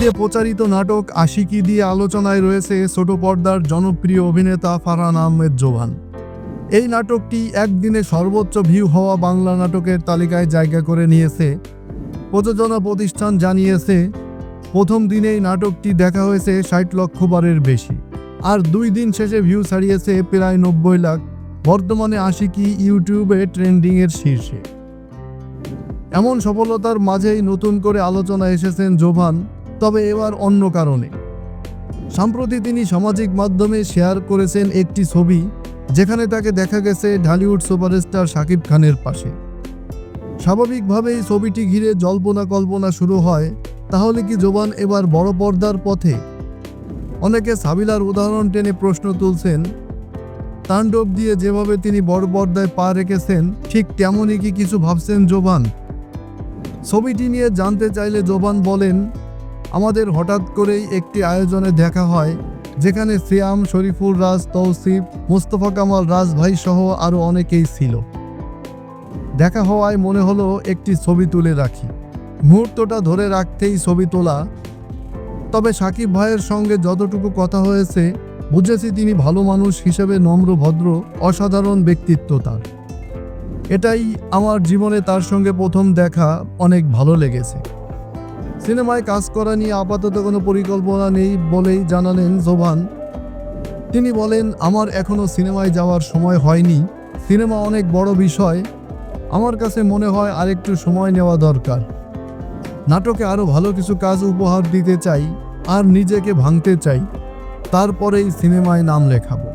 ঈদে প্রচারিত নাটক আশিকি দিয়ে আলোচনায় রয়েছে ছোট পর্দার জনপ্রিয় অভিনেতা ফারহান আহমেদ জোবান। এই নাটকটি একদিনে সর্বোচ্চ ভিউ হওয়া বাংলা নাটকের তালিকায় জায়গা করে নিয়েছে। প্রযোজনা প্রতিষ্ঠান জানিয়েছে, প্রথম দিনেই নাটকটি দেখা হয়েছে ৬০ লক্ষ বারের বেশি, আর ২ দিন শেষে ভিউ ছাড়িয়েছে প্রায় ৯০ লাখ। বর্তমানে আশিকি ইউটিউবে ট্রেন্ডিংয়ের শীর্ষে। এমন সফলতার মাঝেই নতুন করে আলোচনা এসেছেন জোবান, তবে এবার অন্য কারণে। সম্প্রতি তিনি সামাজিক মাধ্যমে শেয়ার করেছেন একটি ছবি, যেখানে তাকে দেখা গেছে ঢালিউড সুপারস্টার শাকিব খানের পাশে। স্বাভাবিকভাবেই ছবিটি ঘিরে জল্পনা কল্পনা শুরু হয়, তাহলে কি জোবান এবার বড় পর্দার পথে? অনেকে সাবিলার উদাহরণ টেনে প্রশ্ন তুলছেন, তাণ্ডব দিয়ে যেভাবে তিনি বড় পর্দায় পা রেখেছেন, ঠিক তেমনই কি কিছু ভাবছেন জোবান? ছবিটি নিয়ে জানতে চাইলে জোবান বলেন, আমাদের হঠাৎ করেই একটি আয়োজনে দেখা হয়, যেখানে সিয়াম, শরীফুল রাজ, তৌসিফ, মোস্তফা কামাল, রাজ ভাই সহ আরও অনেকেই ছিল। দেখা হওয়ায় মনে হলো একটি ছবি তুলে রাখি। মুহূর্তটা ধরে রাখতেই ছবি তোলা। তবে শাকিব ভাইয়ের সঙ্গে যতটুকু কথা হয়েছে, বুঝেছি তিনি ভালো মানুষ হিসেবে নম্র, ভদ্র, অসাধারণ ব্যক্তিত্ব তার। এটাই আমার জীবনে তার সঙ্গে প্রথম দেখা, অনেক ভালো লেগেছে। সিনেমায় কাজ করা নিয়ে আপাতত কোনো পরিকল্পনা নেই বলেই জানালেন জোবান। তিনি বলেন, আমার এখনও সিনেমায় যাওয়ার সময় হয়নি। সিনেমা অনেক বড় বিষয়, আমার কাছে মনে হয় আরেকটু সময় নেওয়া দরকার। নাটকে আরও ভালো কিছু কাজ উপহার দিতে চাই আর নিজেকে ভাঙতে চাই, তারপরেই সিনেমায় নাম লেখাবো।